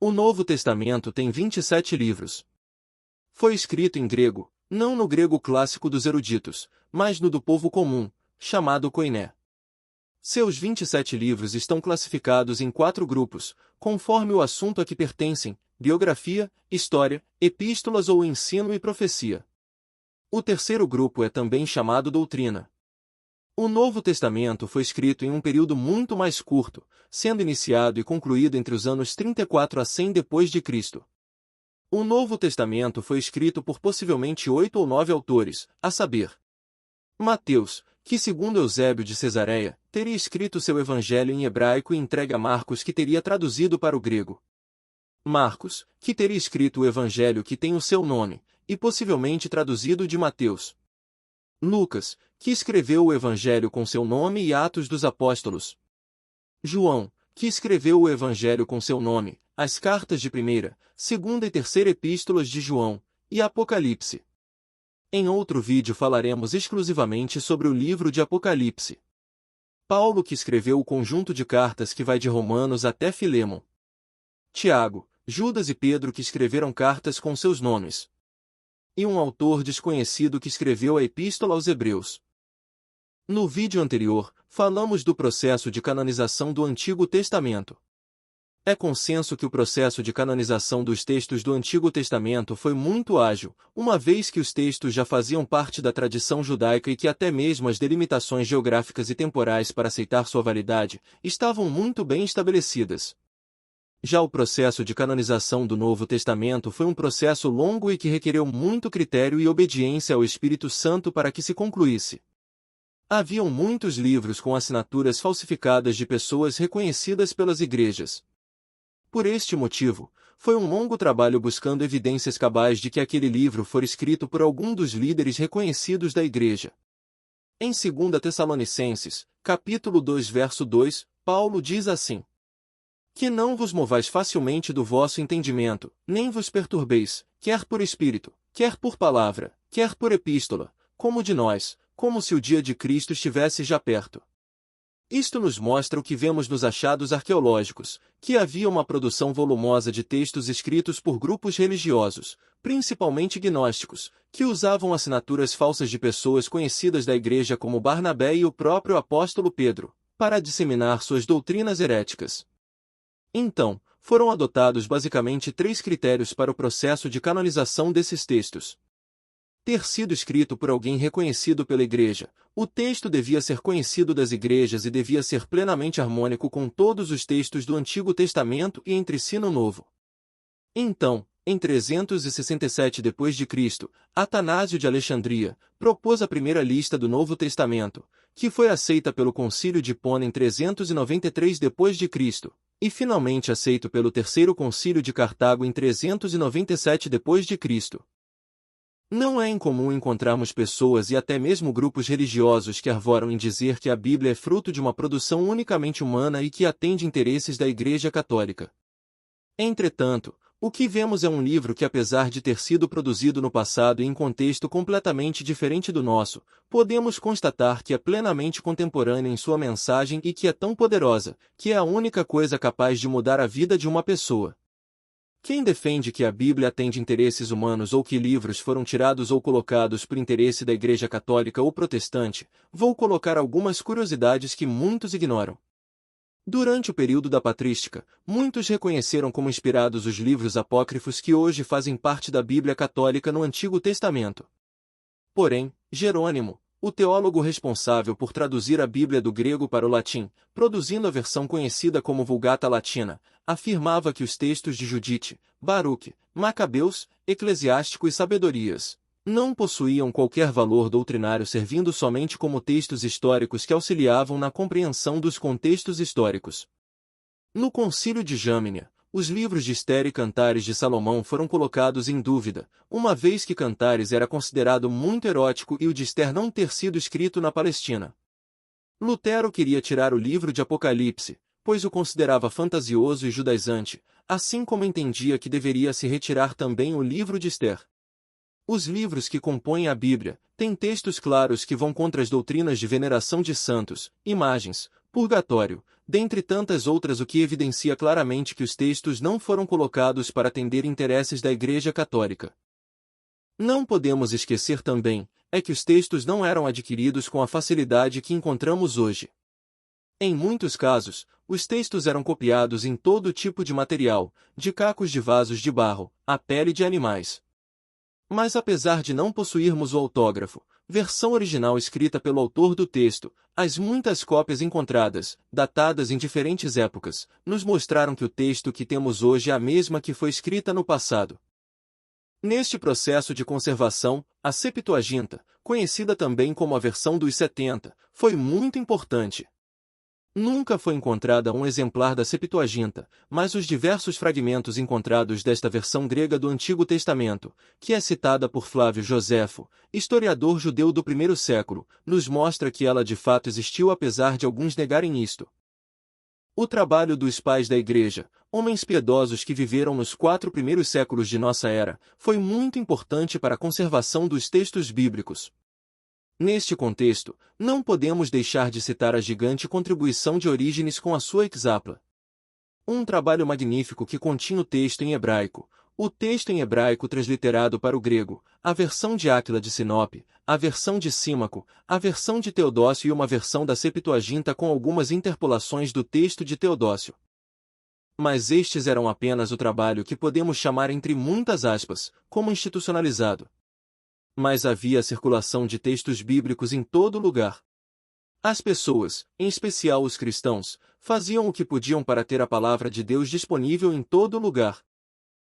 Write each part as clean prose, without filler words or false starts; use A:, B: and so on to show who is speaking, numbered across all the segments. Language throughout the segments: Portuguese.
A: O Novo Testamento tem 27 livros. Foi escrito em grego, não no grego clássico dos eruditos, mas no do povo comum, chamado koiné. Seus 27 livros estão classificados em 4 grupos, conforme o assunto a que pertencem: biografia, história, epístolas ou ensino e profecia. O terceiro grupo é também chamado doutrina. O Novo Testamento foi escrito em um período muito mais curto, sendo iniciado e concluído entre os anos 34 a 100 depois de Cristo. O Novo Testamento foi escrito por possivelmente 8 ou 9 autores, a saber: Mateus, que segundo Eusébio de Cesareia, teria escrito seu evangelho em hebraico e entregue a Marcos, que teria traduzido para o grego. Marcos, que teria escrito o evangelho que tem o seu nome, e possivelmente traduzido de Mateus. Lucas, que escreveu o evangelho com seu nome e Atos dos Apóstolos. João, que escreveu o evangelho com seu nome, as cartas de 1ª, 2ª e 3ª epístolas de João, e Apocalipse. Em outro vídeo falaremos exclusivamente sobre o livro de Apocalipse. Paulo, que escreveu o conjunto de cartas que vai de Romanos até Filemon. Tiago, Judas e Pedro, que escreveram cartas com seus nomes. E um autor desconhecido que escreveu a Epístola aos Hebreus. No vídeo anterior, falamos do processo de canonização do Antigo Testamento. É consenso que o processo de canonização dos textos do Antigo Testamento foi muito ágil, uma vez que os textos já faziam parte da tradição judaica e que até mesmo as delimitações geográficas e temporais para aceitar sua validade estavam muito bem estabelecidas. Já o processo de canonização do Novo Testamento foi um processo longo e que requereu muito critério e obediência ao Espírito Santo para que se concluísse. Haviam muitos livros com assinaturas falsificadas de pessoas reconhecidas pelas igrejas. Por este motivo, foi um longo trabalho buscando evidências cabais de que aquele livro fora escrito por algum dos líderes reconhecidos da igreja. Em 2 Tessalonicenses, capítulo 2, verso 2, Paulo diz assim: que não vos movais facilmente do vosso entendimento, nem vos perturbeis, quer por espírito, quer por palavra, quer por epístola, como de nós, como se o dia de Cristo estivesse já perto. Isto nos mostra o que vemos nos achados arqueológicos, que havia uma produção volumosa de textos escritos por grupos religiosos, principalmente gnósticos, que usavam assinaturas falsas de pessoas conhecidas da igreja como Barnabé e o próprio apóstolo Pedro, para disseminar suas doutrinas heréticas. Então, foram adotados basicamente 3 critérios para o processo de canonização desses textos. Ter sido escrito por alguém reconhecido pela igreja, o texto devia ser conhecido das igrejas e devia ser plenamente harmônico com todos os textos do Antigo Testamento e entre si no Novo. Então, em 367 d.C., Atanásio de Alexandria propôs a primeira lista do Novo Testamento, que foi aceita pelo Concílio de Hipona em 393 d.C., e finalmente aceito pelo Terceiro Concílio de Cartago em 397 d.C. Não é incomum encontrarmos pessoas e até mesmo grupos religiosos que arvoram em dizer que a Bíblia é fruto de uma produção unicamente humana e que atende interesses da Igreja Católica. Entretanto, o que vemos é um livro que, apesar de ter sido produzido no passado e em contexto completamente diferente do nosso, podemos constatar que é plenamente contemporâneo em sua mensagem e que é tão poderosa, que é a única coisa capaz de mudar a vida de uma pessoa. Quem defende que a Bíblia atende interesses humanos ou que livros foram tirados ou colocados por interesse da Igreja Católica ou Protestante, vou colocar algumas curiosidades que muitos ignoram. Durante o período da patrística, muitos reconheceram como inspirados os livros apócrifos que hoje fazem parte da Bíblia Católica no Antigo Testamento. Porém, Jerônimo, o teólogo responsável por traduzir a Bíblia do grego para o latim, produzindo a versão conhecida como Vulgata Latina, afirmava que os textos de Judite, Baruque, Macabeus, Eclesiástico e Sabedorias não possuíam qualquer valor doutrinário, servindo somente como textos históricos que auxiliavam na compreensão dos contextos históricos. No Concílio de Jamnia, os livros de Ester e Cantares de Salomão foram colocados em dúvida, uma vez que Cantares era considerado muito erótico e o de Ester não ter sido escrito na Palestina. Lutero queria tirar o livro de Apocalipse, pois o considerava fantasioso e judaizante, assim como entendia que deveria se retirar também o livro de Ester. Os livros que compõem a Bíblia têm textos claros que vão contra as doutrinas de veneração de santos, imagens, purgatório, dentre tantas outras, o que evidencia claramente que os textos não foram colocados para atender interesses da Igreja Católica. Não podemos esquecer também, é que os textos não eram adquiridos com a facilidade que encontramos hoje. Em muitos casos, os textos eram copiados em todo tipo de material, de cacos de vasos de barro, a pele de animais. Mas apesar de não possuirmos o autógrafo, versão original escrita pelo autor do texto, as muitas cópias encontradas, datadas em diferentes épocas, nos mostraram que o texto que temos hoje é a mesma que foi escrita no passado. Neste processo de conservação, a Septuaginta, conhecida também como a versão dos 70, foi muito importante. Nunca foi encontrada um exemplar da Septuaginta, mas os diversos fragmentos encontrados desta versão grega do Antigo Testamento, que é citada por Flávio Joséfo, historiador judeu do primeiro século, nos mostra que ela de fato existiu apesar de alguns negarem isto. O trabalho dos pais da Igreja, homens piedosos que viveram nos 4 primeiros séculos de nossa era, foi muito importante para a conservação dos textos bíblicos. Neste contexto, não podemos deixar de citar a gigante contribuição de Orígenes com a sua Hexapla. Um trabalho magnífico que continha o texto em hebraico, o texto em hebraico transliterado para o grego, a versão de Áquila de Sinope, a versão de Símaco, a versão de Teodósio e uma versão da Septuaginta com algumas interpolações do texto de Teodósio. Mas estes eram apenas o trabalho que podemos chamar entre muitas aspas, como institucionalizado. Mas havia circulação de textos bíblicos em todo lugar. As pessoas, em especial os cristãos, faziam o que podiam para ter a palavra de Deus disponível em todo lugar.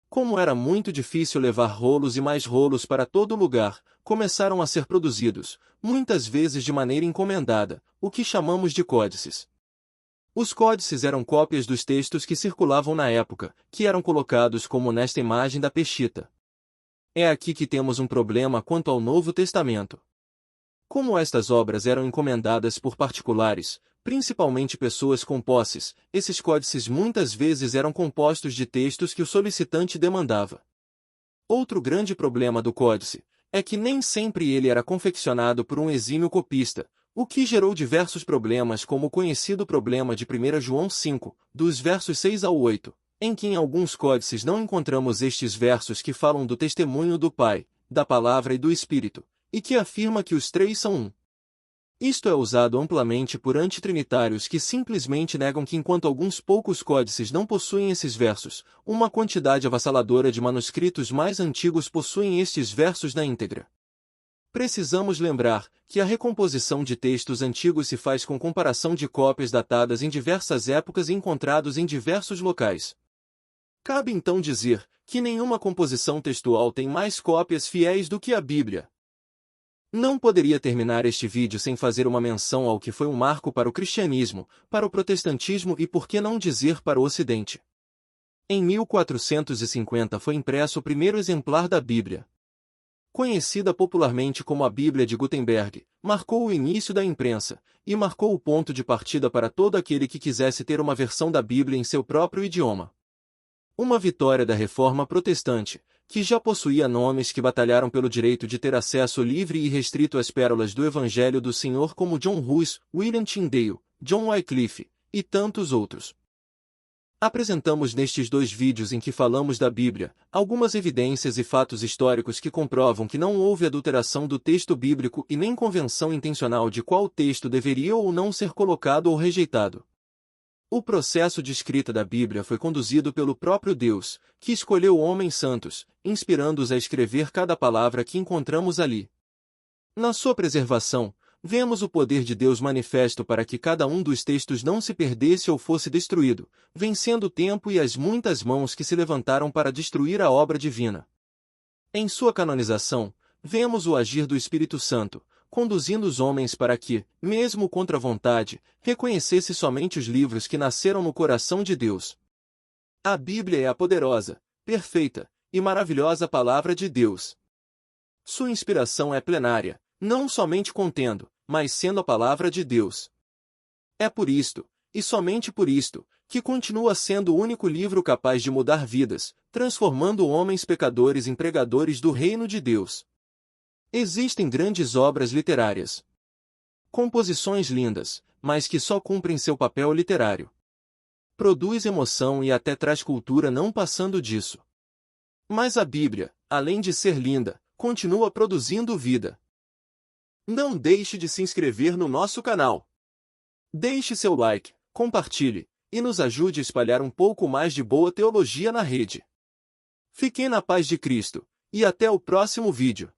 A: Como era muito difícil levar rolos e mais rolos para todo lugar, começaram a ser produzidos, muitas vezes de maneira encomendada, o que chamamos de códices. Os códices eram cópias dos textos que circulavam na época, que eram colocados como nesta imagem da Peshitta. É aqui que temos um problema quanto ao Novo Testamento. Como estas obras eram encomendadas por particulares, principalmente pessoas com posses, esses códices muitas vezes eram compostos de textos que o solicitante demandava. Outro grande problema do códice é que nem sempre ele era confeccionado por um exímio copista, o que gerou diversos problemas como o conhecido problema de 1 João 5, dos versos 6 ao 8. Em que em alguns códices não encontramos estes versos que falam do testemunho do Pai, da Palavra e do Espírito, e que afirma que os três são um. Isto é usado amplamente por antitrinitários que simplesmente negam que enquanto alguns poucos códices não possuem esses versos, uma quantidade avassaladora de manuscritos mais antigos possuem estes versos na íntegra. Precisamos lembrar que a recomposição de textos antigos se faz com comparação de cópias datadas em diversas épocas e encontrados em diversos locais. Cabe então dizer que nenhuma composição textual tem mais cópias fiéis do que a Bíblia. Não poderia terminar este vídeo sem fazer uma menção ao que foi um marco para o cristianismo, para o protestantismo e por que não dizer para o Ocidente. Em 1450 foi impresso o primeiro exemplar da Bíblia. Conhecida popularmente como a Bíblia de Gutenberg, marcou o início da imprensa, e marcou o ponto de partida para todo aquele que quisesse ter uma versão da Bíblia em seu próprio idioma. Uma vitória da Reforma Protestante, que já possuía nomes que batalharam pelo direito de ter acesso livre e irrestrito às pérolas do Evangelho do Senhor como John Hus, William Tyndale, John Wycliffe, e tantos outros. Apresentamos nestes 2 vídeos em que falamos da Bíblia, algumas evidências e fatos históricos que comprovam que não houve adulteração do texto bíblico e nem convenção intencional de qual texto deveria ou não ser colocado ou rejeitado. O processo de escrita da Bíblia foi conduzido pelo próprio Deus, que escolheu homens santos, inspirando-os a escrever cada palavra que encontramos ali. Na sua preservação, vemos o poder de Deus manifesto para que cada um dos textos não se perdesse ou fosse destruído, vencendo o tempo e as muitas mãos que se levantaram para destruir a obra divina. Em sua canonização, vemos o agir do Espírito Santo, conduzindo os homens para que, mesmo contra a vontade, reconhecesse somente os livros que nasceram no coração de Deus. A Bíblia é a poderosa, perfeita e maravilhosa palavra de Deus. Sua inspiração é plenária, não somente contendo, mas sendo a palavra de Deus. É por isto, e somente por isto, que continua sendo o único livro capaz de mudar vidas, transformando homens pecadores em pregadores do reino de Deus. Existem grandes obras literárias, composições lindas, mas que só cumprem seu papel literário. Produz emoção e até traz cultura não passando disso. Mas a Bíblia, além de ser linda, continua produzindo vida. Não deixe de se inscrever no nosso canal. Deixe seu like, compartilhe, e nos ajude a espalhar um pouco mais de boa teologia na rede. Fiquem na paz de Cristo, e até o próximo vídeo.